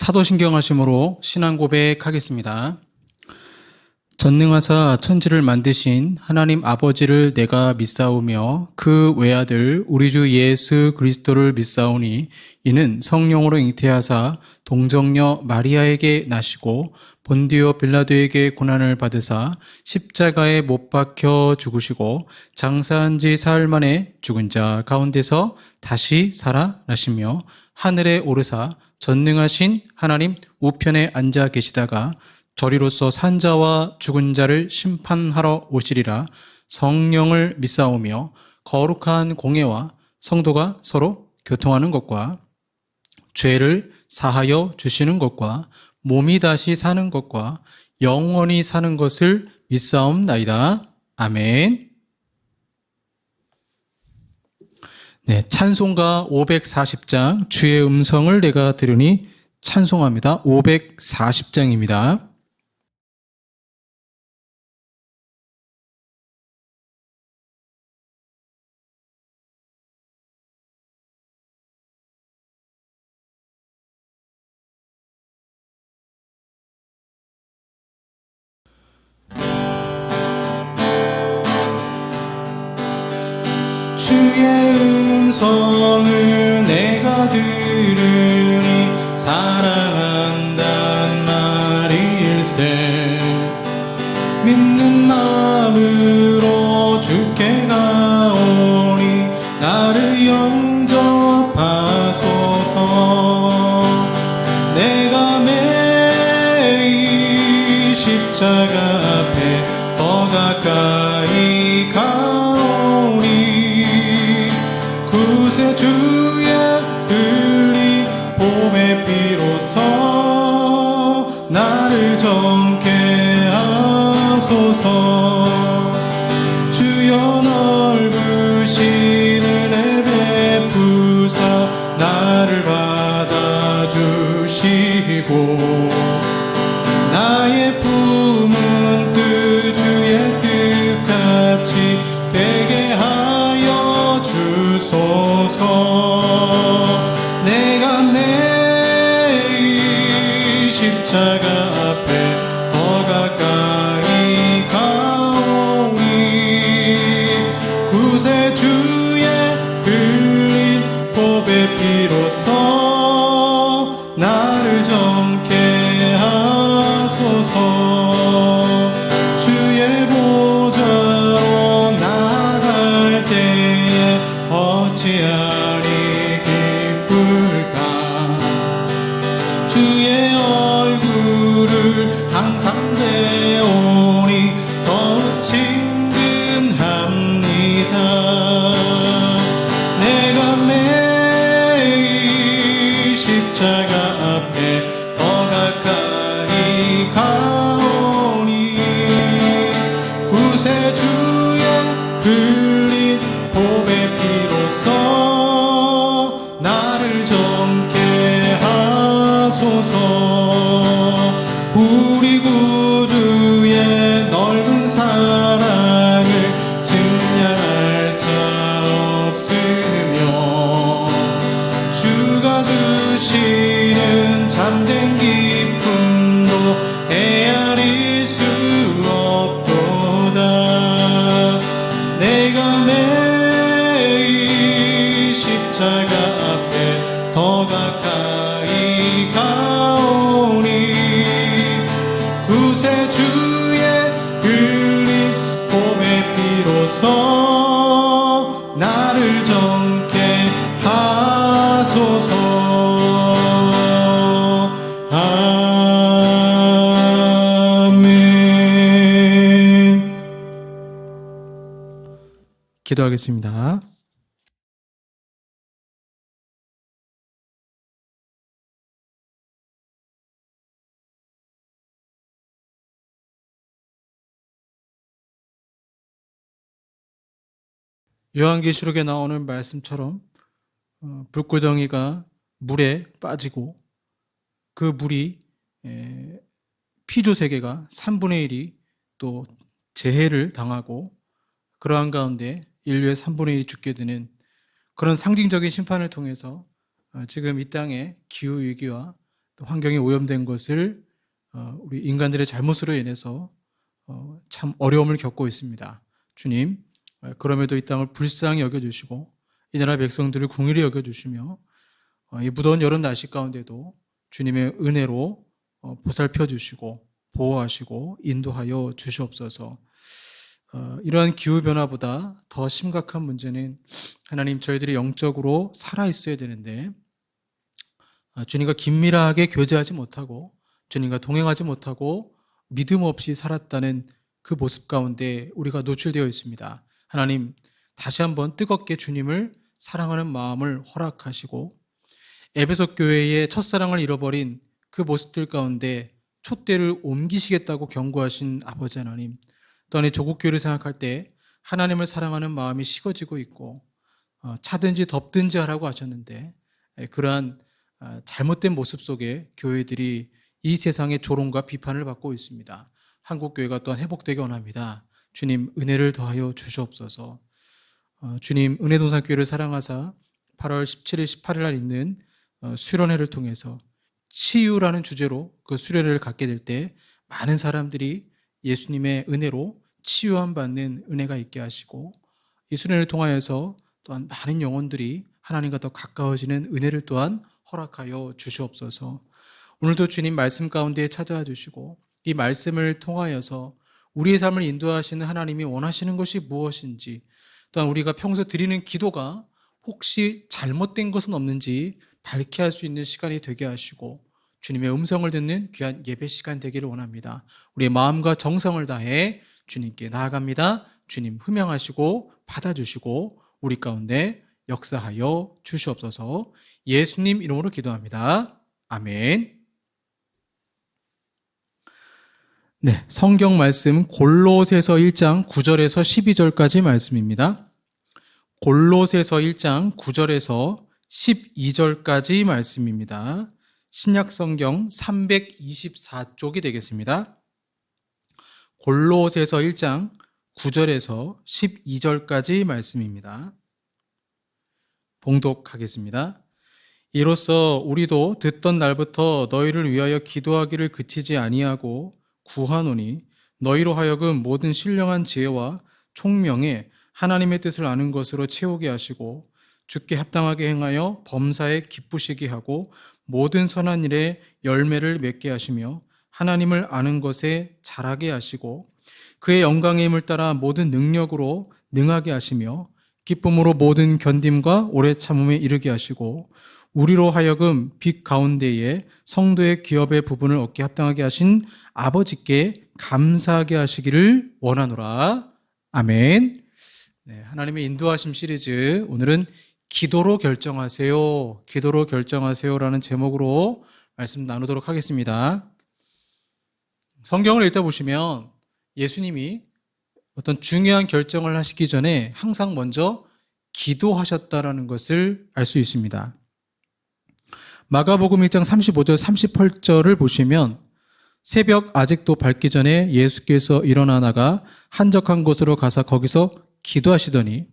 사도신경하심으로 신앙 고백하겠습니다. 전능하사 천지를 만드신 하나님 아버지를 내가 믿사오며 그 외아들 우리 주 예수 그리스도를 믿사오니 이는 성령으로 잉태하사 동정녀 마리아에게 나시고 본디오 빌라도에게 고난을 받으사 십자가에 못 박혀 죽으시고 장사한 지 사흘 만에 죽은 자 가운데서 다시 살아나시며 하늘에 오르사 전능하신 하나님 우편에 앉아 계시다가 저리로서 산 자와 죽은 자를 심판하러 오시리라. 성령을 믿사오며 거룩한 공예와 성도가 서로 교통하는 것과 죄를 사하여 주시는 것과 몸이 다시 사는 것과 영원히 사는 것을 믿사옵나이다. 아멘. 네, 찬송가 540장 주의 음성을 내가 들으니 찬송합니다. 540장입니다. 주의 음성을 내가 들으니 사랑한단 말일세. 믿는 마음으로 주께 가오니 나를 영접하소서. 내가 매일 십자가 앞에 더 가까이 가오니 구세주의 흘린 봄의 피로써 나를 정케 하소서. 주여 넓으신 은혜 베푸사 나를 받아주시고 나의 품은 그 주의 뜻같이 되게 하여 주소서. 내가 매일 십자가 앞에 더 가까이 가오니 구세주의 흘린 보배 피로써 나를 정케 하소서. 주의 보좌로 나갈 때에 어찌하리 기쁠까. 주의 얼굴을 항상 배우니 더욱 친근합니다. 내가 매일 십자가 앞에 더 가까이 가오니 구세주의 흘린 보배 피로써 나를 정케 하소서. 우리 구주의 넓은 사랑을 증량할 자 없으며 주가 주시는 참된 기쁨도 헤아릴 수 없도다. 내가 매일 십자가 앞에 더 가까이 가오니 구세주의 흘린 봄의 피로써 나를 정케 하소서. 아멘. 기도하겠습니다. 요한계시록에 나오는 말씀처럼 불구덩이가 물에 빠지고 그 물이 피조 세계가 3분의 1이 또 재해를 당하고 그러한 가운데 인류의 3분의 1이 죽게 되는 그런 상징적인 심판을 통해서 지금 이 땅의 기후위기와 또 환경이 오염된 것을 우리 인간들의 잘못으로 인해서 참 어려움을 겪고 있습니다. 주님, 그럼에도 이 땅을 불쌍히 여겨주시고 이 나라 백성들을 긍휼히 여겨주시며 이 무더운 여름 날씨 가운데도 주님의 은혜로 보살펴 주시고 보호하시고 인도하여 주시옵소서. 이러한 기후변화보다 더 심각한 문제는 하나님, 저희들이 영적으로 살아있어야 되는데 주님과 긴밀하게 교제하지 못하고 주님과 동행하지 못하고 믿음 없이 살았다는 그 모습 가운데 우리가 노출되어 있습니다. 하나님, 다시 한번 뜨겁게 주님을 사랑하는 마음을 허락하시고 에베소 교회의 첫사랑을 잃어버린 그 모습들 가운데 촛대를 옮기시겠다고 경고하신 아버지 하나님, 또한 조국 교회를 생각할 때 하나님을 사랑하는 마음이 식어지고 있고 차든지 덥든지 하라고 하셨는데 그러한 잘못된 모습 속에 교회들이 이 세상의 조롱과 비판을 받고 있습니다. 한국교회가 또한 회복되기 원합니다. 주님, 은혜를 더하여 주시옵소서. 주님, 은혜동산교회를 사랑하사 8월 17일, 18일 날 있는 수련회를 통해서 치유라는 주제로 그 수련회를 갖게 될 때 많은 사람들이 예수님의 은혜로 치유함 받는 은혜가 있게 하시고 이 수련회를 통하여서 또한 많은 영혼들이 하나님과 더 가까워지는 은혜를 또한 허락하여 주시옵소서. 오늘도 주님 말씀 가운데 찾아와 주시고 이 말씀을 통하여서 우리의 삶을 인도하시는 하나님이 원하시는 것이 무엇인지, 또한 우리가 평소 드리는 기도가 혹시 잘못된 것은 없는지 밝게 할 수 있는 시간이 되게 하시고 주님의 음성을 듣는 귀한 예배 시간 되기를 원합니다. 우리의 마음과 정성을 다해 주님께 나아갑니다. 주님 흠양하시고 받아주시고 우리 가운데 역사하여 주시옵소서. 예수님 이름으로 기도합니다. 아멘. 네, 성경 말씀 골로새서 1장 9절에서 12절까지 말씀입니다. 골로새서 1장 9절에서 12절까지 말씀입니다. 신약 성경 324쪽이 되겠습니다. 골로새서 1장 9절에서 12절까지 말씀입니다. 봉독하겠습니다. 이로써 우리도 듣던 날부터 너희를 위하여 기도하기를 그치지 아니하고 구하노니 너희로 하여금 모든 신령한 지혜와 총명에 하나님의 뜻을 아는 것으로 채우게 하시고 주께 합당하게 행하여 범사에 기쁘시게 하고 모든 선한 일에 열매를 맺게 하시며 하나님을 아는 것에 자라게 하시고 그의 영광의 힘을 따라 모든 능력으로 능하게 하시며 기쁨으로 모든 견딤과 오래 참음에 이르게 하시고 우리로 하여금 빛 가운데에 성도의 기업의 부분을 얻게 합당하게 하신 아버지께 감사하게 하시기를 원하노라. 아멘. 네, 하나님의 인도하심 시리즈, 오늘은 기도로 결정하세요, 기도로 결정하세요라는 제목으로 말씀 나누도록 하겠습니다. 성경을 읽다 보시면 예수님이 어떤 중요한 결정을 하시기 전에 항상 먼저 기도하셨다라는 것을 알 수 있습니다. 마가복음 1장 35절 38절을 보시면 새벽 아직도 밝기 전에 예수께서 일어나 나가 한적한 곳으로 가서 거기서 기도하시더니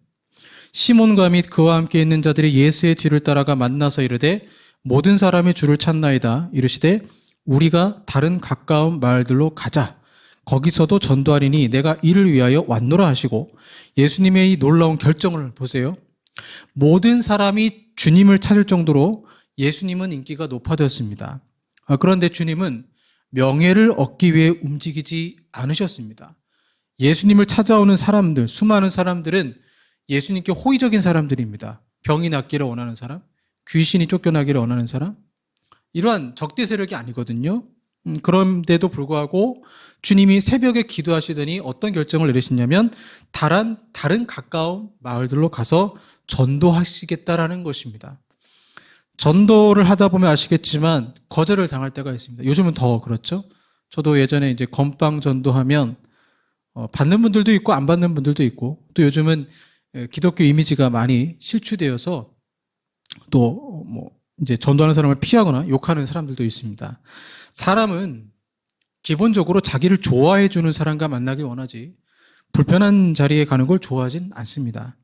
시몬과 및 그와 함께 있는 자들이 예수의 뒤를 따라가 만나서 이르되 모든 사람이 주를 찾나이다. 이르시되 우리가 다른 가까운 마을들로 가자. 거기서도 전도하리니 내가 이를 위하여 왔노라 하시고, 예수님의 이 놀라운 결정을 보세요. 모든 사람이 주님을 찾을 정도로 예수님은 인기가 높아졌습니다. 그런데 주님은 명예를 얻기 위해 움직이지 않으셨습니다. 예수님을 찾아오는 사람들, 수많은 사람들은 예수님께 호의적인 사람들입니다. 병이 낫기를 원하는 사람, 귀신이 쫓겨나기를 원하는 사람, 이러한 적대 세력이 아니거든요. 그런데도 불구하고 주님이 새벽에 기도하시더니 어떤 결정을 내리시냐면 다른 가까운 마을들로 가서 전도하시겠다라는 것입니다. 전도를 하다 보면 아시겠지만 거절을 당할 때가 있습니다. 요즘은 더 그렇죠. 저도 예전에 이제 건빵 전도하면 받는 분들도 있고 안 받는 분들도 있고, 또 요즘은 기독교 이미지가 많이 실추되어서 또 이제 전도하는 사람을 피하거나 욕하는 사람들도 있습니다. 사람은 기본적으로 자기를 좋아해 주는 사람과 만나길 원하지 불편한 자리에 가는 걸 좋아하진 않습니다.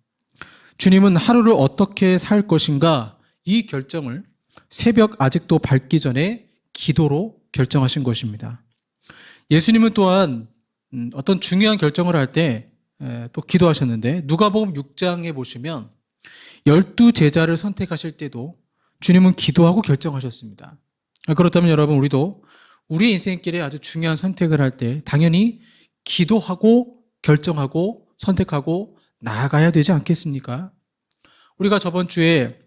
주님은 하루를 어떻게 살 것인가, 이 결정을 새벽 아직도 밝기 전에 기도로 결정하신 것입니다. 예수님은 또한 어떤 중요한 결정을 할 때 또 기도하셨는데, 누가복음 6장에 보시면 12제자를 선택하실 때도 주님은 기도하고 결정하셨습니다. 그렇다면 여러분, 우리도 우리의 인생길에 아주 중요한 선택을 할 때 당연히 기도하고 결정하고 선택하고 나아가야 되지 않겠습니까? 우리가 저번 주에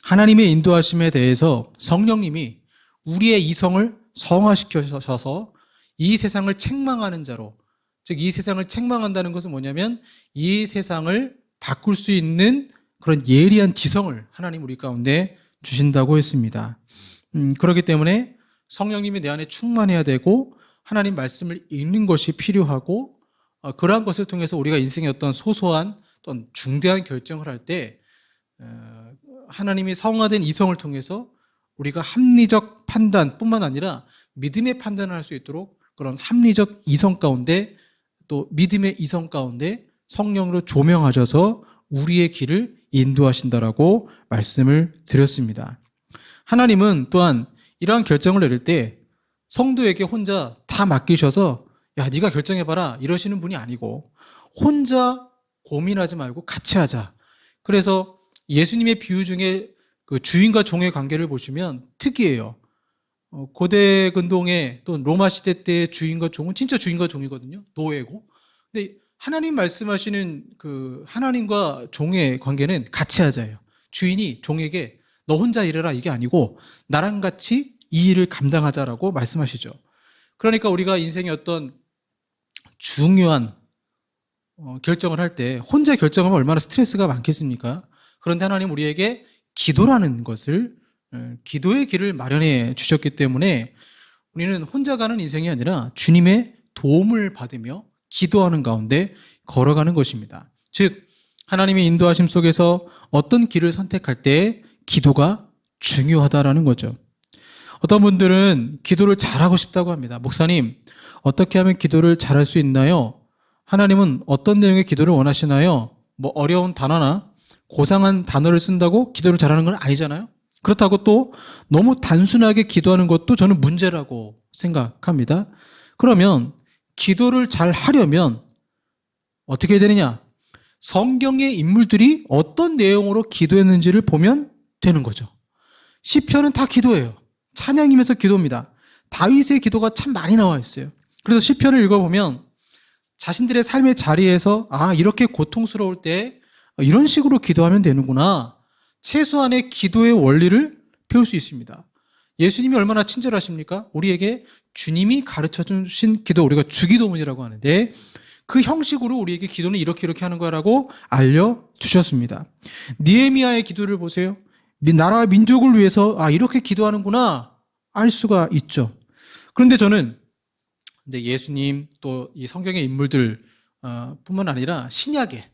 하나님의 인도하심에 대해서 성령님이 우리의 이성을 성화시켜셔서 이 세상을 책망하는 자로, 즉 이 세상을 책망한다는 것은 뭐냐면 이 세상을 바꿀 수 있는 그런 예리한 지성을 하나님 우리 가운데 주신다고 했습니다. 그렇기 때문에 성령님이 내 안에 충만해야 되고 하나님 말씀을 읽는 것이 필요하고, 그러한 것을 통해서 우리가 인생의 어떤 소소한 어떤 중대한 결정을 할 때 하나님이 성화된 이성을 통해서 우리가 합리적 판단뿐만 아니라 믿음의 판단을 할 수 있도록 그런 합리적 이성 가운데 또 믿음의 이성 가운데 성령으로 조명하셔서 우리의 길을 인도하신다라고 말씀을 드렸습니다. 하나님은 또한 이러한 결정을 내릴 때 성도에게 혼자 다 맡기셔서 야, 네가 결정해봐라 이러시는 분이 아니고 혼자 고민하지 말고 같이 하자. 그래서 예수님의 비유 중에 그 주인과 종의 관계를 보시면 특이해요. 고대 근동의 또 로마 시대 때의 주인과 종은 진짜 주인과 종이거든요. 노예고. 근데 하나님 말씀하시는 그 하나님과 종의 관계는 같이 하자예요. 주인이 종에게 너 혼자 일해라 이게 아니고 나랑 같이 이 일을 감당하자라고 말씀하시죠. 그러니까 우리가 인생의 어떤 중요한 결정을 할 때 혼자 결정하면 얼마나 스트레스가 많겠습니까? 그런데 하나님 우리에게 기도라는 것을, 기도의 길을 마련해 주셨기 때문에 우리는 혼자 가는 인생이 아니라 주님의 도움을 받으며 기도하는 가운데 걸어가는 것입니다. 즉 하나님의 인도하심 속에서 어떤 길을 선택할 때 기도가 중요하다라는 거죠. 어떤 분들은 기도를 잘하고 싶다고 합니다. 목사님, 어떻게 하면 기도를 잘할 수 있나요? 하나님은 어떤 내용의 기도를 원하시나요? 뭐 어려운 단어나 고상한 단어를 쓴다고 기도를 잘하는 건 아니잖아요. 그렇다고 또 너무 단순하게 기도하는 것도 저는 문제라고 생각합니다. 그러면 기도를 잘 하려면 어떻게 해야 되느냐? 성경의 인물들이 어떤 내용으로 기도했는지를 보면 되는 거죠. 시편은 다 기도예요. 찬양이면서 기도입니다. 다윗의 기도가 참 많이 나와 있어요. 그래서 시편을 읽어보면 자신들의 삶의 자리에서 이렇게 고통스러울 때 이런 식으로 기도하면 되는구나. 최소한의 기도의 원리를 배울 수 있습니다. 예수님이 얼마나 친절하십니까? 우리에게 주님이 가르쳐 주신 기도, 우리가 주기도문이라고 하는데 그 형식으로 우리에게 기도는 이렇게 하는 거라고 알려주셨습니다. 느헤미야의 기도를 보세요. 나라와 민족을 위해서 이렇게 기도하는구나 알 수가 있죠. 그런데 저는 이제 예수님 또 이 성경의 인물들 뿐만 아니라 신약에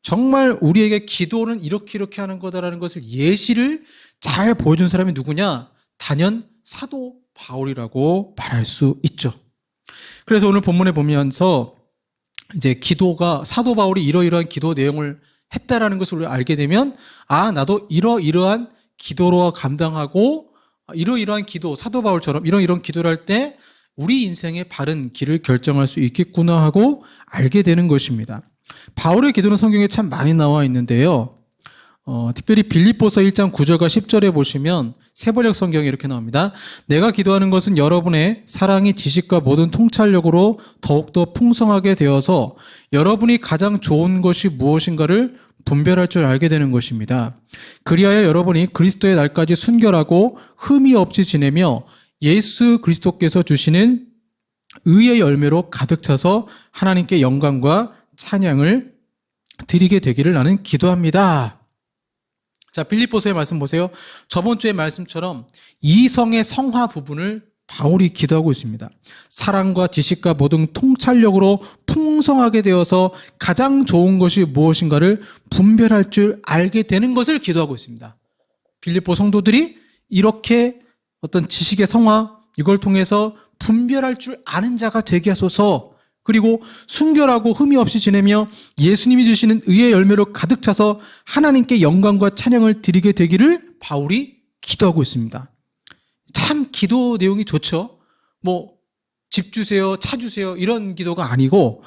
정말 우리에게 기도는 이렇게 하는 거다라는 것을 예시를 잘 보여준 사람이 누구냐? 단연 사도 바울이라고 말할 수 있죠. 그래서 오늘 본문에 보면서 이제 기도가 사도 바울이 이러이러한 기도 내용을 했다라는 것을 우리가 알게 되면 나도 이러이러한 기도로 감당하고 이러이러한 기도, 사도 바울처럼 이런 기도를 할 때 우리 인생의 바른 길을 결정할 수 있겠구나 하고 알게 되는 것입니다. 바울의 기도는 성경에 참 많이 나와 있는데요. 특별히 빌립보서 1장 9절과 10절에 보시면 세번역 성경에 이렇게 나옵니다. 내가 기도하는 것은 여러분의 사랑이 지식과 모든 통찰력으로 더욱더 풍성하게 되어서 여러분이 가장 좋은 것이 무엇인가를 분별할 줄 알게 되는 것입니다. 그리하여 여러분이 그리스도의 날까지 순결하고 흠이 없이 지내며 예수 그리스도께서 주시는 의의 열매로 가득 차서 하나님께 영광과 찬양을 드리게 되기를 나는 기도합니다. 자, 빌립보서의 말씀 보세요. 저번 주의 말씀처럼 이성의 성화 부분을 바울이 기도하고 있습니다. 사랑과 지식과 모든 통찰력으로 풍성하게 되어서 가장 좋은 것이 무엇인가를 분별할 줄 알게 되는 것을 기도하고 있습니다. 빌립보 성도들이 이렇게 어떤 지식의 성화, 이걸 통해서 분별할 줄 아는 자가 되게 하소서. 그리고 순결하고 흠이 없이 지내며 예수님이 주시는 의의 열매로 가득 차서 하나님께 영광과 찬양을 드리게 되기를 바울이 기도하고 있습니다. 참 기도 내용이 좋죠. 집 주세요, 차 주세요 이런 기도가 아니고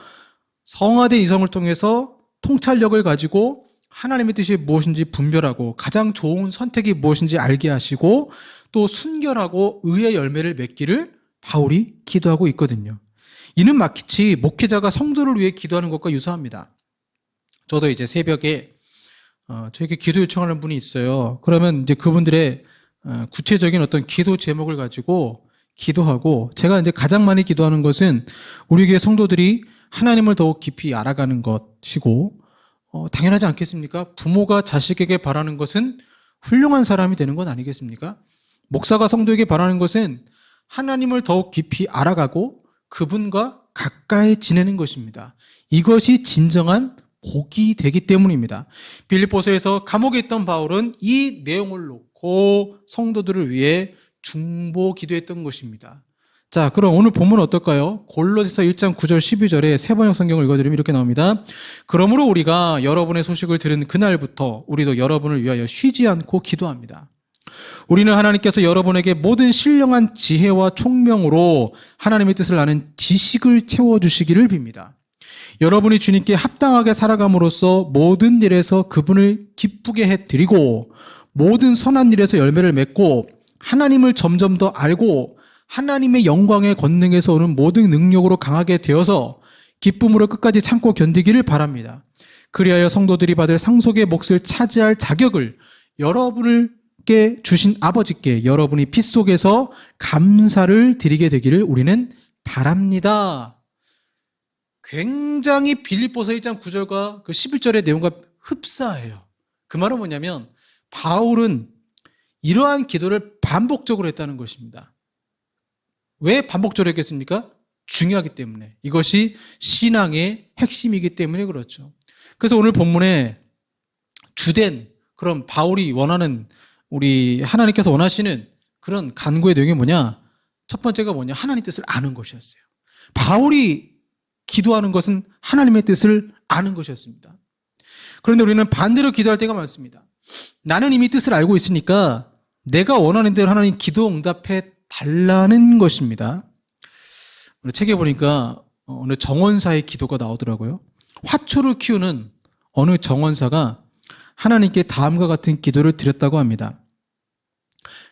성화된 이성을 통해서 통찰력을 가지고 하나님의 뜻이 무엇인지 분별하고 가장 좋은 선택이 무엇인지 알게 하시고 또 순결하고 의의 열매를 맺기를 바울이 기도하고 있거든요. 이는 마치 목회자가 성도를 위해 기도하는 것과 유사합니다. 저도 이제 새벽에 저에게 기도 요청하는 분이 있어요. 그러면 이제 그분들의 구체적인 어떤 기도 제목을 가지고 기도하고, 제가 이제 가장 많이 기도하는 것은 우리 교회 성도들이 하나님을 더욱 깊이 알아가는 것이고, 당연하지 않겠습니까? 부모가 자식에게 바라는 것은 훌륭한 사람이 되는 것 아니겠습니까? 목사가 성도에게 바라는 것은 하나님을 더욱 깊이 알아가고 그분과 가까이 지내는 것입니다. 이것이 진정한 복이 되기 때문입니다. 빌립보서에서 감옥에 있던 바울은 이 내용을 놓고 성도들을 위해 중보 기도했던 것입니다. 자, 그럼 오늘 본문은 어떨까요? 골로새서 1장 9절 12절에 세번역 성경을 읽어드리면 이렇게 나옵니다. 그러므로 우리가 여러분의 소식을 들은 그날부터 우리도 여러분을 위하여 쉬지 않고 기도합니다. 우리는 하나님께서 여러분에게 모든 신령한 지혜와 총명으로 하나님의 뜻을 아는 지식을 채워주시기를 빕니다. 여러분이 주님께 합당하게 살아감으로써 모든 일에서 그분을 기쁘게 해드리고 모든 선한 일에서 열매를 맺고 하나님을 점점 더 알고 하나님의 영광의 권능에서 오는 모든 능력으로 강하게 되어서 기쁨으로 끝까지 참고 견디기를 바랍니다. 그리하여 성도들이 받을 상속의 몫을 차지할 자격을 여러분께 주신 아버지께 여러분이 피 속에서 감사를 드리게 되기를 우리는 바랍니다. 굉장히 빌립보서 1장 9절과 그 11절의 내용과 흡사해요. 그 말은 뭐냐면 바울은 이러한 기도를 반복적으로 했다는 것입니다. 왜 반복적으로 했겠습니까? 중요하기 때문에. 이것이 신앙의 핵심이기 때문에 그렇죠. 그래서 오늘 본문에 주된 그럼 바울이 원하는, 우리 하나님께서 원하시는 그런 간구의 내용이 뭐냐? 첫 번째가 뭐냐? 하나님 뜻을 아는 것이었어요. 바울이 기도하는 것은 하나님의 뜻을 아는 것이었습니다. 그런데 우리는 반대로 기도할 때가 많습니다. 나는 이미 뜻을 알고 있으니까 내가 원하는 대로 하나님 기도 응답해 달라는 것입니다. 오늘 책에 보니까 어느 정원사의 기도가 나오더라고요. 화초를 키우는 어느 정원사가 하나님께 다음과 같은 기도를 드렸다고 합니다.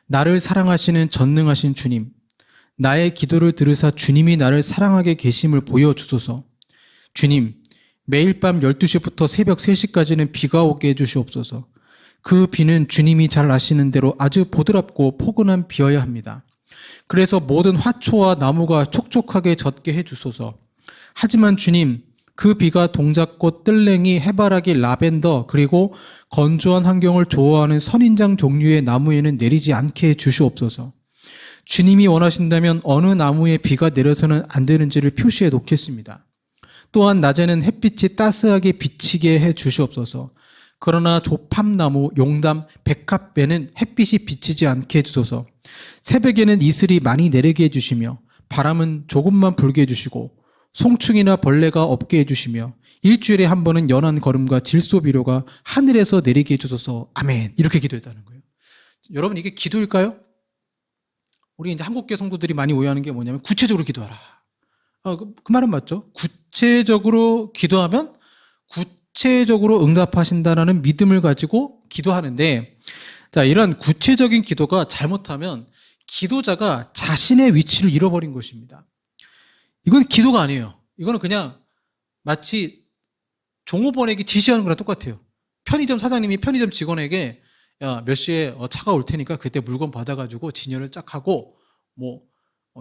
나를 사랑하시는 전능하신 주님, 나의 기도를 들으사 주님이 나를 사랑하게 계심을 보여주소서. 주님, 매일 밤 12시부터 새벽 3시까지는 비가 오게 해주시옵소서. 그 비는 주님이 잘 아시는 대로 아주 보드랍고 포근한 비여야 합니다. 그래서 모든 화초와 나무가 촉촉하게 젖게 해주소서. 하지만 주님, 그 비가 동작꽃, 뜰랭이, 해바라기, 라벤더 그리고 건조한 환경을 좋아하는 선인장 종류의 나무에는 내리지 않게 해주시옵소서. 주님이 원하신다면 어느 나무에 비가 내려서는 안 되는지를 표시해 놓겠습니다. 또한 낮에는 햇빛이 따스하게 비치게 해 주시옵소서. 그러나 조팝나무, 용담, 백합배는 햇빛이 비치지 않게 해주소서. 새벽에는 이슬이 많이 내리게 해주시며 바람은 조금만 불게 해주시고 송충이나 벌레가 없게 해주시며 일주일에 한 번은 연한 걸음과 질소비료가 하늘에서 내리게 해주소서. 아멘. 이렇게 기도했다는 거예요. 여러분, 이게 기도일까요? 우리 이제 한국교 성도들이 많이 오해하는 게 뭐냐면 구체적으로 기도하라. 그 말은 맞죠? 구체적으로 기도하면 구체적으로 응답하신다는 믿음을 가지고 기도하는데, 자, 이런 구체적인 기도가 잘못하면 기도자가 자신의 위치를 잃어버린 것입니다. 이건 기도가 아니에요. 이거는 그냥 마치 종업원에게 지시하는 거랑 똑같아요. 편의점 사장님이 편의점 직원에게 야, 몇 시에 차가 올 테니까 그때 물건 받아가지고 진열을 쫙 하고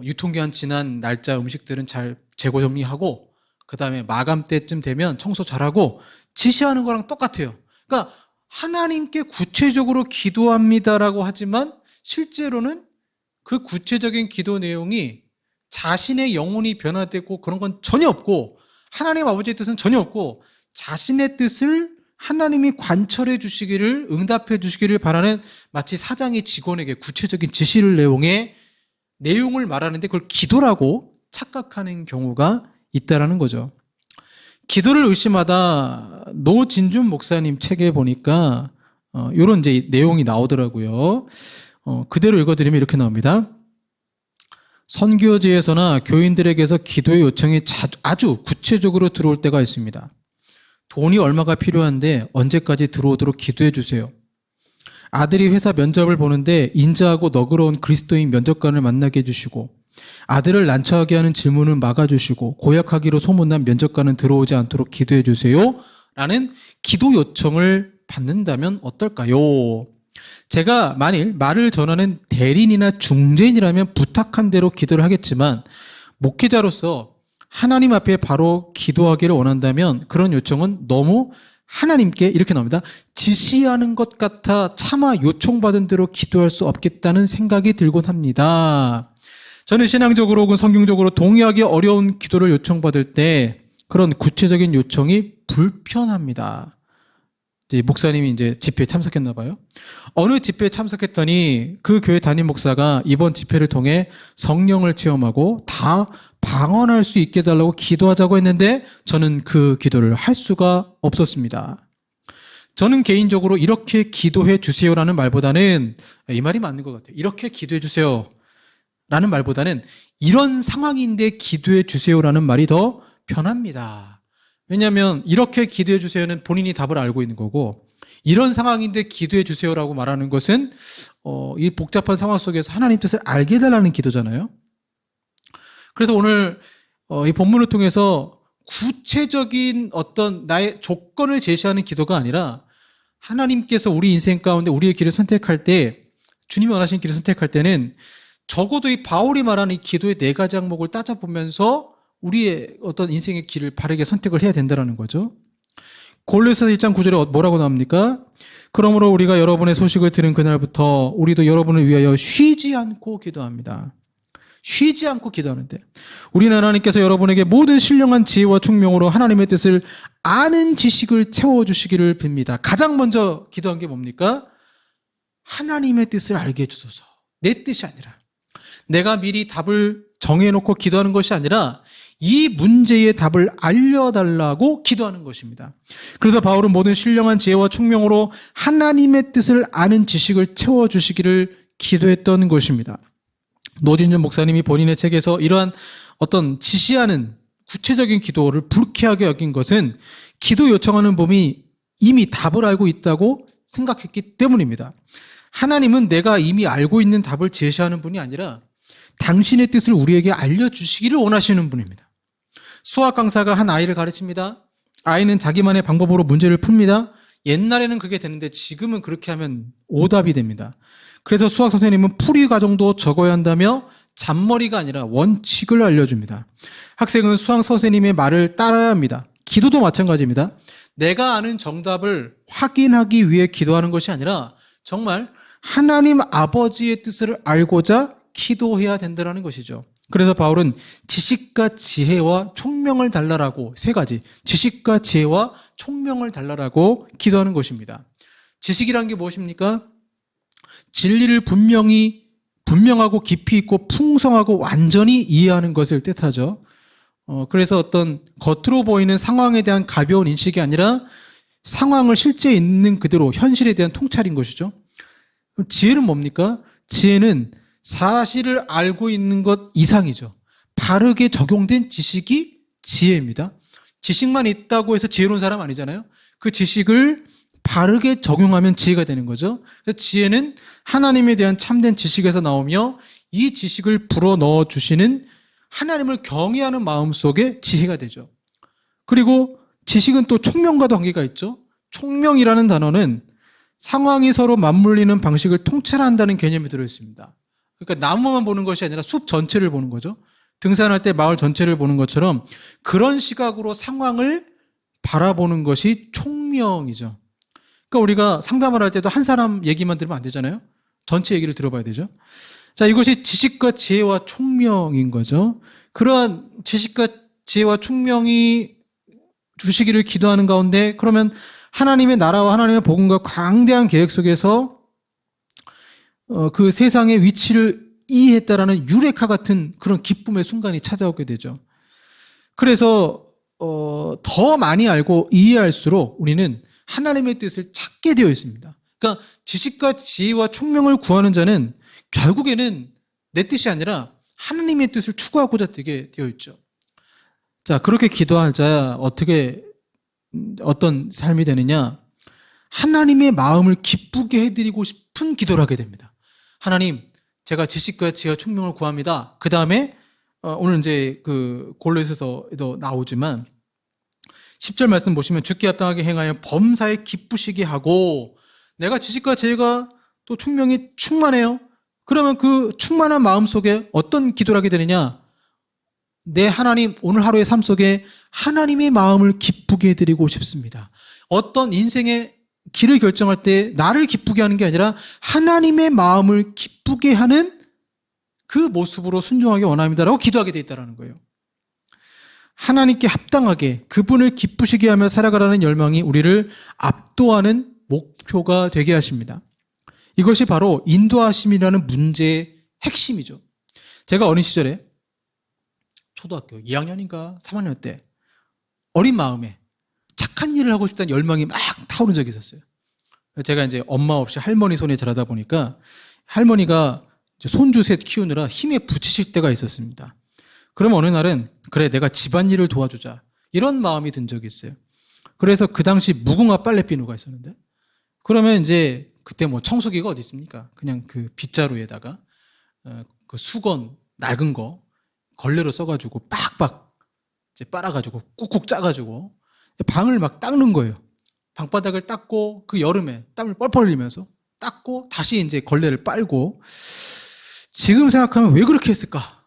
유통기한 지난 날짜 음식들은 잘 재고 정리하고 그 다음에 마감 때쯤 되면 청소 잘하고 지시하는 거랑 똑같아요. 그러니까 하나님께 구체적으로 기도합니다라고 하지만 실제로는 그 구체적인 기도 내용이 자신의 영혼이 변화되고 그런 건 전혀 없고 하나님 아버지의 뜻은 전혀 없고 자신의 뜻을 하나님이 관철해 주시기를, 응답해 주시기를 바라는 마치 사장이 직원에게 구체적인 지시를 내용을 말하는데 그걸 기도라고 착각하는 경우가 있다라는 거죠. 기도를 의심하다 노진준 목사님 책에 보니까 이런 이제 내용이 나오더라고요. 그대로 읽어드리면 이렇게 나옵니다. 선교지에서나 교인들에게서 기도의 요청이 아주 구체적으로 들어올 때가 있습니다. 돈이 얼마가 필요한데 언제까지 들어오도록 기도해 주세요. 아들이 회사 면접을 보는데 인자하고 너그러운 그리스도인 면접관을 만나게 해주시고, 아들을 난처하게 하는 질문을 막아주시고, 고약하기로 소문난 면접관은 들어오지 않도록 기도해 주세요 라는 기도 요청을 받는다면 어떨까요? 제가 만일 말을 전하는 대리인이나 중재인이라면 부탁한 대로 기도를 하겠지만, 목회자로서 하나님 앞에 바로 기도하기를 원한다면 그런 요청은 너무 하나님께 이렇게 나옵니다. 지시하는 것 같아 차마 요청받은 대로 기도할 수 없겠다는 생각이 들곤 합니다. 저는 신앙적으로 혹은 성경적으로 동의하기 어려운 기도를 요청받을 때 그런 구체적인 요청이 불편합니다. 이제 목사님이 이제 집회에 참석했나 봐요. 어느 집회에 참석했더니 그 교회 담임 목사가 이번 집회를 통해 성령을 체험하고 다 방언할 수 있게 해달라고 기도하자고 했는데 저는 그 기도를 할 수가 없었습니다. 저는 개인적으로 이렇게 기도해 주세요라는 말보다는, 이 말이 맞는 것 같아요. 이렇게 기도해 주세요 라는 말보다는 이런 상황인데 기도해 주세요라는 말이 더 편합니다. 왜냐하면 이렇게 기도해 주세요는 본인이 답을 알고 있는 거고, 이런 상황인데 기도해 주세요라고 말하는 것은 이 복잡한 상황 속에서 하나님 뜻을 알게 해달라는 기도잖아요. 그래서 오늘 이 본문을 통해서 구체적인 어떤 나의 조건을 제시하는 기도가 아니라 하나님께서 우리 인생 가운데 우리의 길을 선택할 때, 주님이 원하시는 길을 선택할 때는 적어도 이 바울이 말하는 이 기도의 4가지 항목을 따져보면서 우리의 어떤 인생의 길을 바르게 선택을 해야 된다는 거죠. 골로새서 1장 9절에 뭐라고 나옵니까? 그러므로 우리가 여러분의 소식을 들은 그날부터 우리도 여러분을 위하여 쉬지 않고 기도합니다. 쉬지 않고 기도하는데, 우리는 하나님께서 여러분에게 모든 신령한 지혜와 총명으로 하나님의 뜻을 아는 지식을 채워주시기를 빕니다. 가장 먼저 기도한 게 뭡니까? 하나님의 뜻을 알게 해주소서. 내 뜻이 아니라, 내가 미리 답을 정해놓고 기도하는 것이 아니라 이 문제의 답을 알려달라고 기도하는 것입니다. 그래서 바울은 모든 신령한 지혜와 총명으로 하나님의 뜻을 아는 지식을 채워주시기를 기도했던 것입니다. 노진준 목사님이 본인의 책에서 이러한 어떤 지시하는 구체적인 기도를 불쾌하게 여긴 것은 기도 요청하는 분이 이미 답을 알고 있다고 생각했기 때문입니다. 하나님은 내가 이미 알고 있는 답을 제시하는 분이 아니라 당신의 뜻을 우리에게 알려주시기를 원하시는 분입니다. 수학 강사가 한 아이를 가르칩니다. 아이는 자기만의 방법으로 문제를 풉니다. 옛날에는 그게 되는데 지금은 그렇게 하면 오답이 됩니다. 그래서 수학 선생님은 풀이 과정도 적어야 한다며 잔머리가 아니라 원칙을 알려줍니다. 학생은 수학 선생님의 말을 따라야 합니다. 기도도 마찬가지입니다. 내가 아는 정답을 확인하기 위해 기도하는 것이 아니라 정말 하나님 아버지의 뜻을 알고자 기도해야 된다는 것이죠. 그래서 바울은 지식과 지혜와 총명을 달라라고, 3가지, 지식과 지혜와 총명을 달라라고 기도하는 것입니다. 지식이란 게 무엇입니까? 진리를 분명하고 깊이 있고 풍성하고 완전히 이해하는 것을 뜻하죠. 그래서 어떤 겉으로 보이는 상황에 대한 가벼운 인식이 아니라 상황을 실제 있는 그대로 현실에 대한 통찰인 것이죠. 지혜는 뭡니까? 지혜는 사실을 알고 있는 것 이상이죠. 바르게 적용된 지식이 지혜입니다. 지식만 있다고 해서 지혜로운 사람 아니잖아요. 그 지식을 바르게 적용하면 지혜가 되는 거죠. 그래서 지혜는 하나님에 대한 참된 지식에서 나오며 이 지식을 불어넣어 주시는 하나님을 경외하는 마음 속에 지혜가 되죠. 그리고 지식은 또 총명과도 관계가 있죠. 총명이라는 단어는 상황이 서로 맞물리는 방식을 통찰한다는 개념이 들어있습니다. 그러니까 나무만 보는 것이 아니라 숲 전체를 보는 거죠. 등산할 때 마을 전체를 보는 것처럼 그런 시각으로 상황을 바라보는 것이 총명이죠. 그러니까 우리가 상담을 할 때도 한 사람 얘기만 들으면 안 되잖아요. 전체 얘기를 들어봐야 되죠. 자, 이것이 지식과 지혜와 총명인 거죠. 그러한 지식과 지혜와 총명이 주시기를 기도하는 가운데, 그러면 하나님의 나라와 하나님의 복음과 광대한 계획 속에서 그 세상의 위치를 이해했다라는 유레카 같은 그런 기쁨의 순간이 찾아오게 되죠. 그래서 더 많이 알고 이해할수록 우리는 하나님의 뜻을 찾게 되어 있습니다. 그러니까 지식과 지혜와 총명을 구하는 자는 결국에는 내 뜻이 아니라 하나님의 뜻을 추구하고자 되게 되어 있죠. 자, 그렇게 기도하자 어떤 삶이 되느냐? 하나님의 마음을 기쁘게 해드리고 싶은 기도를 하게 됩니다. 하나님, 제가 지식과 지혜와 총명을 구합니다. 그 다음에 오늘 이제 그 골로새서에도 나오지만 10절 말씀 보시면 주께 합당하게 행하여 범사에 기쁘시게 하고, 내가 지식과 지혜가 또 총명이 충만해요. 그러면 그 충만한 마음 속에 어떤 기도를 하게 되느냐? 내 하나님, 오늘 하루의 삶 속에 하나님의 마음을 기쁘게 해드리고 싶습니다. 어떤 인생의 길을 결정할 때 나를 기쁘게 하는 게 아니라 하나님의 마음을 기쁘게 하는 그 모습으로 순종하기 원합니다라고 기도하게 돼 있다는 거예요. 하나님께 합당하게 그분을 기쁘시게 하며 살아가라는 열망이 우리를 압도하는 목표가 되게 하십니다. 이것이 바로 인도하심이라는 문제의 핵심이죠. 제가 어린 시절에 초등학교 2학년인가 3학년 때 어린 마음에 착한 일을 하고 싶다는 열망이 막 타오른 적이 있었어요. 제가 이제 엄마 없이 할머니 손에 자라다 보니까 할머니가 손주 셋 키우느라 힘에 부치실 때가 있었습니다. 그러면 어느 날은 그래, 내가 집안일을 도와주자, 이런 마음이 든 적이 있어요. 그래서 그 당시 무궁화 빨래비누가 있었는데, 그러면 이제 그때 뭐 청소기가 어디 있습니까? 그냥 그 빗자루에다가 그 수건 낡은 거 걸레로 써가지고 빡빡 이제 빨아가지고 꾹꾹 짜가지고 방을 막 닦는 거예요. 방바닥을 닦고 그 여름에 땀을 뻘뻘 흘리면서 닦고 다시 이제 걸레를 빨고. 지금 생각하면 왜 그렇게 했을까?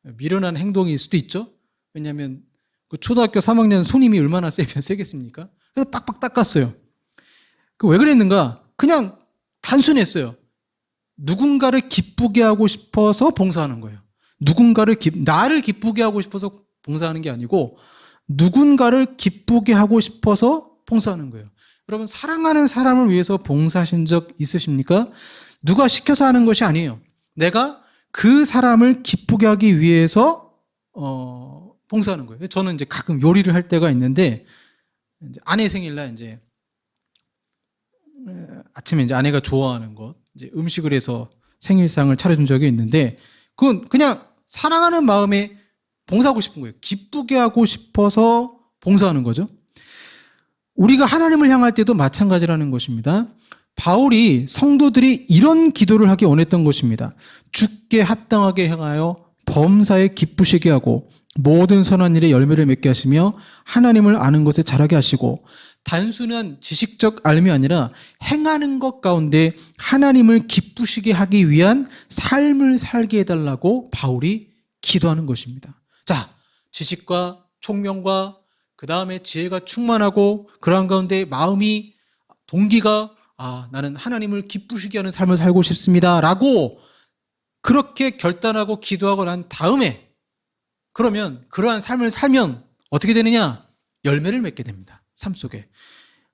미련한 행동일 수도 있죠. 왜냐하면 그 초등학교 3학년 손님이 얼마나 세겠습니까? 그래서 빡빡 닦았어요. 그 왜 그랬는가? 그냥 단순했어요. 누군가를 기쁘게 하고 싶어서 봉사하는 거예요. 나를 기쁘게 하고 싶어서 봉사하는 게 아니고 누군가를 기쁘게 하고 싶어서 봉사하는 거예요. 여러분, 사랑하는 사람을 위해서 봉사하신 적 있으십니까? 누가 시켜서 하는 것이 아니에요. 내가 그 사람을 기쁘게 하기 위해서 봉사하는 거예요. 저는 이제 가끔 요리를 할 때가 있는데, 이제 아내 생일날 이제 아침에 이제 아내가 좋아하는 것 이제 음식을 해서 생일상을 차려준 적이 있는데, 그건 그냥 사랑하는 마음에 봉사하고 싶은 거예요. 기쁘게 하고 싶어서 봉사하는 거죠. 우리가 하나님을 향할 때도 마찬가지라는 것입니다. 바울이 성도들이 이런 기도를 하기 원했던 것입니다. 주께 합당하게 행하여 범사에 기쁘시게 하고 모든 선한 일에 열매를 맺게 하시며 하나님을 아는 것에 자라게 하시고, 단순한 지식적 알미 아니라 행하는 것 가운데 하나님을 기쁘시게 하기 위한 삶을 살게 해달라고 바울이 기도하는 것입니다. 자, 지식과 총명과 그 다음에 지혜가 충만하고 그러한 가운데 마음이, 동기가 나는 하나님을 기쁘시게 하는 삶을 살고 싶습니다 라고 그렇게 결단하고 기도하고 난 다음에, 그러면 그러한 삶을 살면 어떻게 되느냐? 열매를 맺게 됩니다. 삶 속에.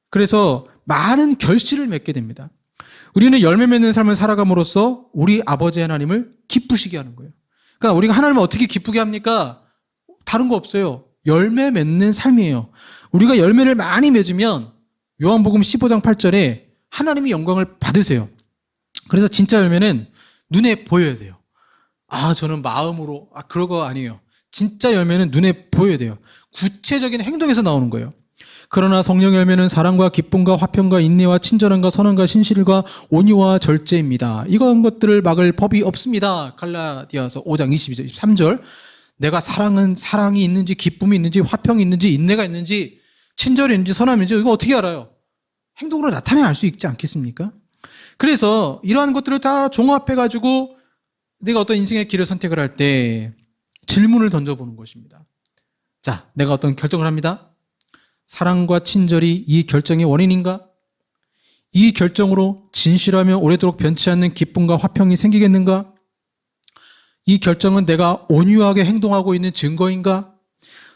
그래서 많은 결실을 맺게 됩니다. 우리는 열매 맺는 삶을 살아감으로써 우리 아버지 하나님을 기쁘시게 하는 거예요. 그러니까 우리가 하나님을 어떻게 기쁘게 합니까? 다른 거 없어요. 열매 맺는 삶이에요. 우리가 열매를 많이 맺으면 요한복음 15장 8절에 하나님이 영광을 받으세요. 그래서 진짜 열매는 눈에 보여야 돼요. 저는 마음으로 그런 거 아니에요. 진짜 열매는 눈에 보여야 돼요. 구체적인 행동에서 나오는 거예요. 그러나 성령 열매는 사랑과 기쁨과 화평과 인내와 친절함과 선함과 신실과 온유와 절제입니다. 이런 것들을 막을 법이 없습니다. 갈라디아서 5장 22절 23절. 내가 사랑이 있는지 기쁨이 있는지 화평이 있는지 인내가 있는지 친절이 있는지 선함이 있는지 이거 어떻게 알아요? 행동으로 나타내야 알 수 있지 않겠습니까? 그래서 이러한 것들을 다 종합해가지고 내가 어떤 인생의 길을 선택을 할 때 질문을 던져보는 것입니다. 자, 내가 어떤 결정을 합니다. 사랑과 친절이 이 결정의 원인인가? 이 결정으로 진실하며 오래도록 변치 않는 기쁨과 화평이 생기겠는가? 이 결정은 내가 온유하게 행동하고 있는 증거인가?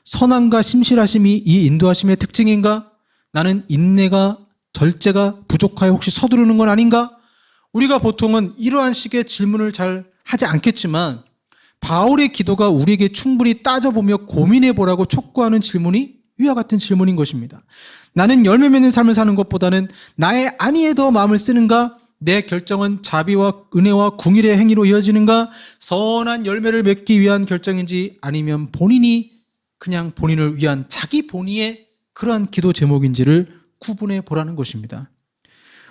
선함과 심실하심이 이 인도하심의 특징인가? 나는 인내가, 절제가 부족하여 혹시 서두르는 건 아닌가? 우리가 보통은 이러한 식의 질문을 잘 하지 않겠지만 바울의 기도가 우리에게 충분히 따져보며 고민해보라고 촉구하는 질문이 위와 같은 질문인 것입니다. 나는 열매 맺는 삶을 사는 것보다는 나의 안위에 더 마음을 쓰는가? 내 결정은 자비와 은혜와 궁일의 행위로 이어지는가? 선한 열매를 맺기 위한 결정인지 아니면 본인이 그냥 본인을 위한 자기 본의의 그러한 기도 제목인지를 구분해 보라는 것입니다.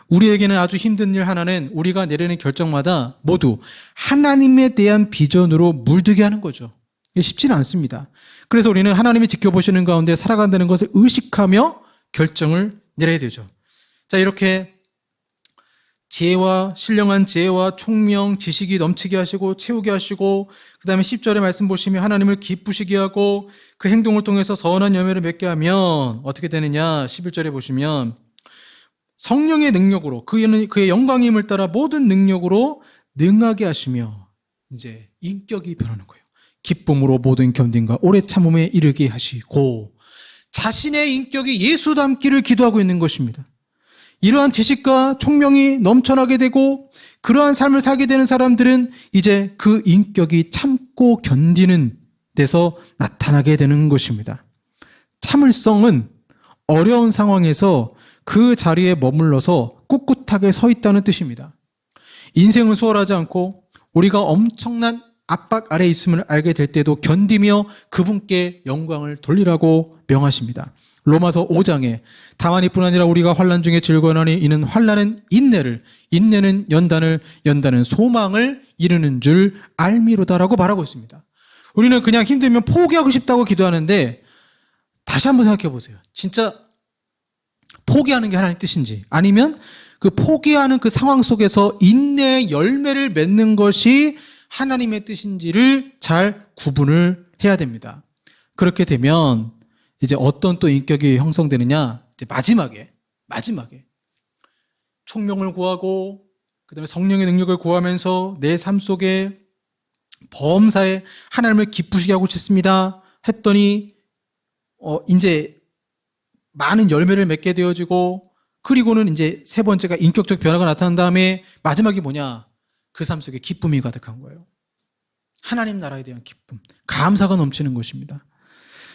우리에게는 아주 힘든 일 하나는 우리가 내리는 결정마다 모두 하나님에 대한 비전으로 물들게 하는 거죠. 이게 쉽지는 않습니다. 그래서 우리는 하나님이 지켜보시는 가운데 살아간다는 것을 의식하며 결정을 내려야 되죠. 자, 이렇게 지혜와 신령한 지혜와 총명, 지식이 넘치게 하시고 채우게 하시고 그 다음에 10절의 말씀 보시면 하나님을 기쁘시게 하고 그 행동을 통해서 선한 열매를 맺게 하면 어떻게 되느냐? 11절에 보시면 성령의 능력으로 그의 영광의 힘을 따라 모든 능력으로 능하게 하시며 이제 인격이 변하는 거예요. 기쁨으로 모든 견딘과 오래 참음에 이르게 하시고 자신의 인격이 예수 닮기를 기도하고 있는 것입니다. 이러한 지식과 총명이 넘쳐나게 되고 그러한 삶을 살게 되는 사람들은 이제 그 인격이 참고 견디는 데서 나타나게 되는 것입니다. 참을성은 어려운 상황에서 그 자리에 머물러서 꿋꿋하게 서 있다는 뜻입니다. 인생은 수월하지 않고 우리가 엄청난 압박 아래에 있음을 알게 될 때도 견디며 그분께 영광을 돌리라고 명하십니다. 로마서 5장에 다만 이뿐 아니라 우리가 환난 중에 즐거워하니 이는 환난은 인내를, 인내는 연단을, 연단은 소망을 이루는 줄 알미로다라고 말하고 있습니다. 우리는 그냥 힘들면 포기하고 싶다고 기도하는데 다시 한번 생각해 보세요. 진짜 포기하는 게 하나님의 뜻인지 아니면 그 포기하는 그 상황 속에서 인내의 열매를 맺는 것이 하나님의 뜻인지를 잘 구분을 해야 됩니다. 그렇게 되면 이제 어떤 또 인격이 형성되느냐? 이제 마지막에 총명을 구하고 그다음에 성령의 능력을 구하면서 내 삶 속에 범사에 하나님을 기쁘시게 하고 싶습니다. 했더니 이제 많은 열매를 맺게 되어지고 그리고는 이제 세 번째가 인격적 변화가 나타난 다음에 마지막이 뭐냐? 그 삶 속에 기쁨이 가득한 거예요. 하나님 나라에 대한 기쁨, 감사가 넘치는 것입니다.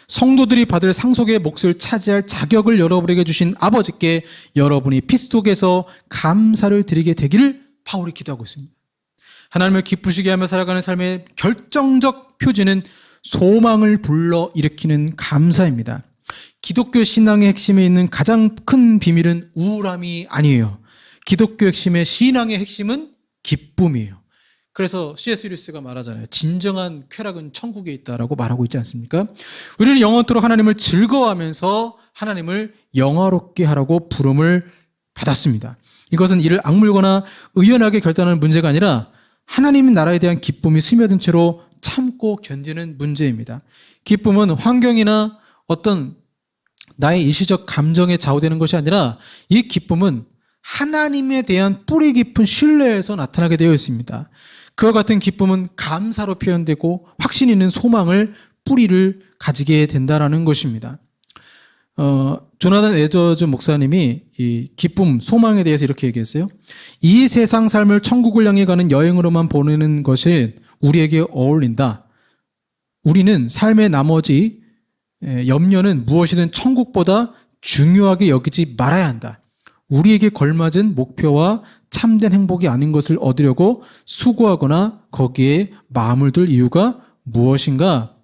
성도들이 받을 상속의 몫을 차지할 자격을 여러분에게 주신 아버지께 여러분이 피스톡에서 감사를 드리게 되기를 바울이 기도하고 있습니다. 하나님을 기쁘시게 하며 살아가는 삶의 결정적 표지는 소망을 불러일으키는 감사입니다. 기독교 신앙의 핵심에 있는 가장 큰 비밀은 우울함이 아니에요. 기독교 핵심의 신앙의 핵심은 기쁨이에요. 그래서 C.S. 루이스가 말하잖아요. 진정한 쾌락은 천국에 있다라고 말하고 있지 않습니까? 우리는 영원토록 하나님을 즐거워하면서 하나님을 영화롭게 하라고 부름을 받았습니다. 이것은 이를 악물거나 의연하게 결단하는 문제가 아니라 하나님 나라에 대한 기쁨이 스며든 채로 참고 견디는 문제입니다. 기쁨은 환경이나 어떤 나의 일시적 감정에 좌우되는 것이 아니라 이 기쁨은 하나님에 대한 뿌리 깊은 신뢰에서 나타나게 되어 있습니다. 그와 같은 기쁨은 감사로 표현되고 확신 있는 소망을 뿌리를 가지게 된다라는 것입니다. 조나단 에저즈 목사님이 이 기쁨, 소망에 대해서 이렇게 얘기했어요. 이 세상 삶을 천국을 향해 가는 여행으로만 보내는 것이 우리에게 어울린다. 우리는 삶의 나머지 염려는 무엇이든 천국보다 중요하게 여기지 말아야 한다. 우리에게 걸맞은 목표와 참된 행복이 아닌 것을 얻으려고 수고하거나 거기에 마음을 둘 이유가 무엇인가?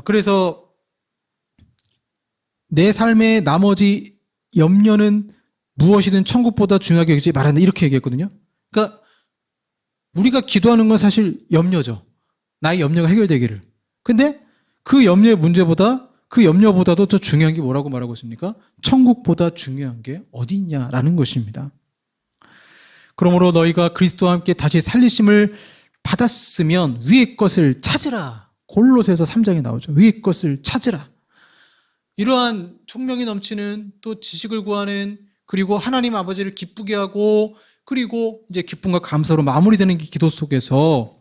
그래서 내 삶의 나머지 염려는 무엇이든 천국보다 중요하게 여기지 말아야 한다. 이렇게 얘기했거든요. 그러니까 우리가 기도하는 건 사실 염려죠. 나의 염려가 해결되기를. 근데 그 염려의 문제보다 그 염려보다도 더 중요한 게 뭐라고 말하고 있습니까? 천국보다 중요한 게 어디 있냐라는 것입니다. 그러므로 너희가 그리스도와 함께 다시 살리심을 받았으면 위의 것을 찾으라. 골로새서 3장에 나오죠. 위의 것을 찾으라. 이러한 총명이 넘치는 또 지식을 구하는 그리고 하나님 아버지를 기쁘게 하고 그리고 이제 기쁨과 감사로 마무리되는 기도 속에서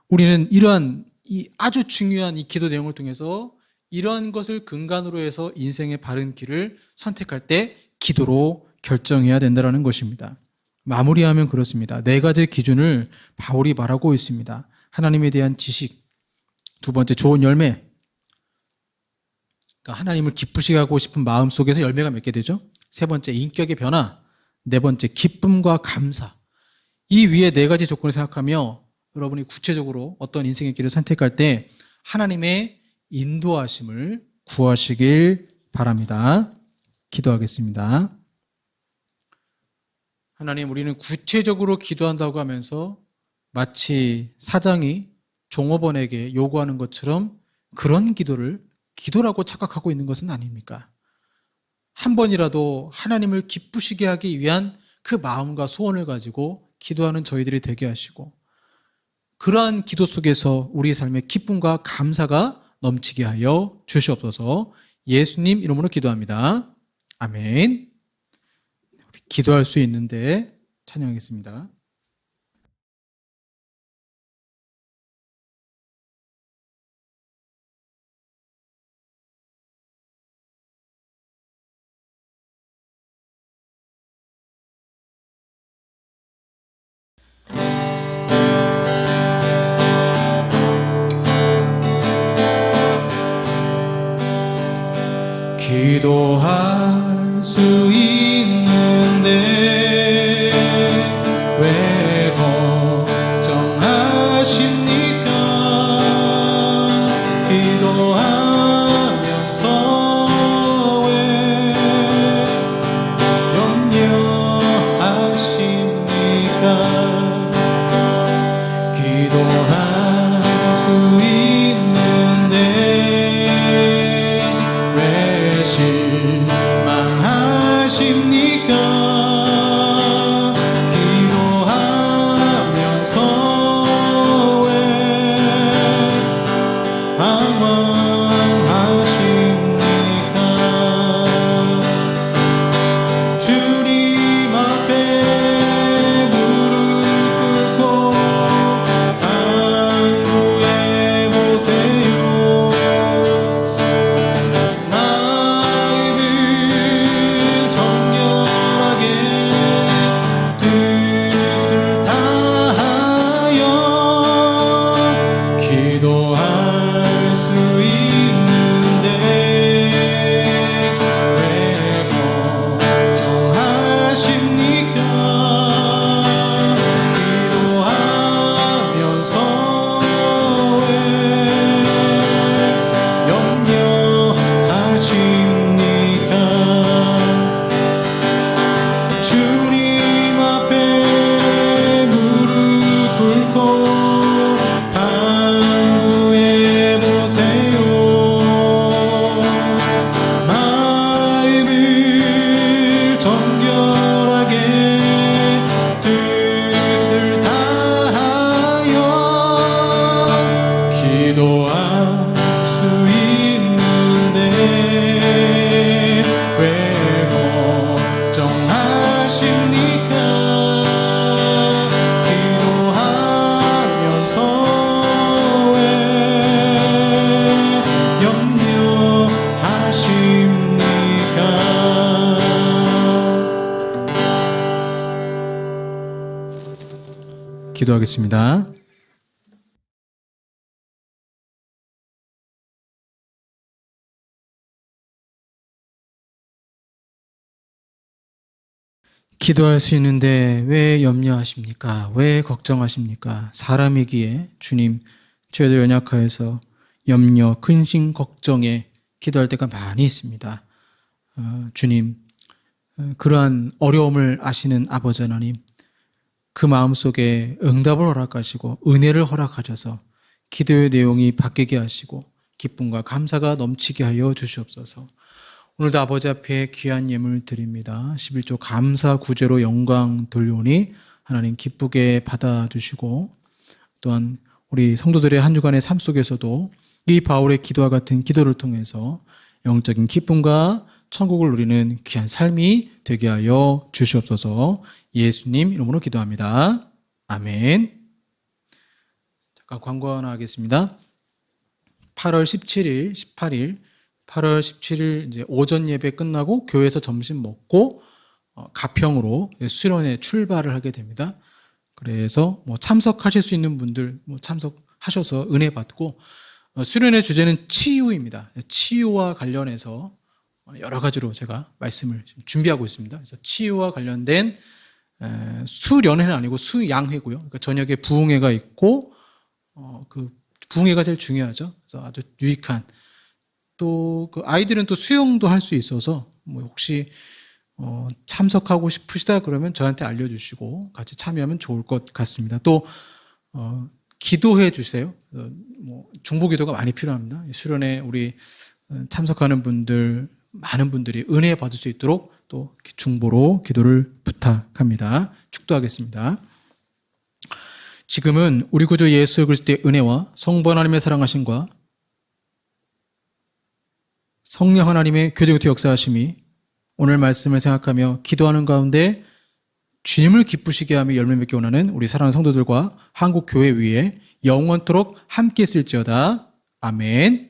우리는 이러한 이 아주 중요한 이 기도 내용을 통해서 이러한 것을 근간으로 해서 인생의 바른 길을 선택할 때 기도로 결정해야 된다는 것입니다. 마무리하면 그렇습니다. 네 가지 기준을 바울이 말하고 있습니다. 하나님에 대한 지식, 두 번째 좋은 열매, 그러니까 하나님을 기쁘시게 하고 싶은 마음 속에서 열매가 맺게 되죠. 세 번째 인격의 변화, 네 번째, 기쁨과 감사. 이 위에 네 가지 조건을 생각하며 여러분이 구체적으로 어떤 인생의 길을 선택할 때 하나님의 인도하심을 구하시길 바랍니다. 기도하겠습니다. 하나님, 우리는 구체적으로 기도한다고 하면서 마치 사장이 종업원에게 요구하는 것처럼 그런 기도라고 착각하고 있는 것은 아닙니까? 한 번이라도 하나님을 기쁘시게 하기 위한 그 마음과 소원을 가지고 기도하는 저희들이 되게 하시고, 그러한 기도 속에서 우리 삶의 기쁨과 감사가 넘치게 하여 주시옵소서. 예수님 이름으로 기도합니다. 아멘. 우리 기도할 수 있는데 찬양하겠습니다. 기도할 수 있는데 왜 걱정하십니까? 기도하면서 왜 염려하십니까? 기도할 수 있는데 왜 실망하십니까? 기도하면서 왜 방황하십니까? 주님 앞에 무릎 꿇고 간구해 보세요. 마음을 정결하게 뜻을 다하여 기도할 수 있는데 왜 걱정하십니까? 기도하면서 왜 염려하십니까? 주님 앞에 무릎 꿇고 간구해 보세요. 마음을 정결하게 뜻을 다하여 기도할 수 있는데 왜 걱정하십니까? 기도하면서 왜 염려하십니까? 기도하겠습니다. 기도할 수 있는데 왜 염려하십니까? 왜 걱정하십니까? 사람이기에 주님, 저희도 연약하여서 염려, 근심, 걱정에 기도할 때가 많이 있습니다. 주님, 그러한 어려움을 아시는 아버지 하나님, 그 마음속에 응답을 허락하시고 은혜를 허락하셔서 기도의 내용이 바뀌게 하시고 기쁨과 감사가 넘치게 하여 주시옵소서. 오늘도 아버지 앞에 귀한 예물 드립니다. 11조 감사 구제로 영광 돌려오니 하나님 기쁘게 받아주시고, 또한 우리 성도들의 한 주간의 삶 속에서도 이 바울의 기도와 같은 기도를 통해서 영적인 기쁨과 천국을 누리는 귀한 삶이 되게 하여 주시옵소서. 예수님 이름으로 기도합니다. 아멘. 잠깐 광고 하나 하겠습니다. 8월 17일, 18일, 8월 17일 이제 오전 예배 끝나고 교회에서 점심 먹고 가평으로 수련회 출발을 하게 됩니다. 그래서 참석하실 수 있는 분들 참석하셔서 은혜 받고, 수련회 주제는 치유입니다. 치유와 관련해서 여러 가지로 제가 말씀을 지금 준비하고 있습니다. 그래서 치유와 관련된 수련회는 아니고 수양회고요. 그러니까 저녁에 부흥회가 있고 그 부흥회가 제일 중요하죠. 그래서 아주 유익한 또 그 아이들은 또 수영도 할 수 있어서 뭐 혹시 참석하고 싶으시다 그러면 저한테 알려주시고 같이 참여하면 좋을 것 같습니다. 또 기도해 주세요. 뭐 중보기도가 많이 필요합니다. 수련회 우리 참석하는 분들 많은 분들이 은혜 받을 수 있도록 또 중보로 기도를 부탁합니다. 축도하겠습니다. 지금은 우리 구주 예수 그리스도의 은혜와 성부 하나님의 사랑하심과 성령 하나님의 교제구태 역사하심이 오늘 말씀을 생각하며 기도하는 가운데 주님을 기쁘시게 하며 열매 맺게 원하는 우리 사랑하는 성도들과 한국 교회 위에 영원토록 함께 있을지어다. 아멘.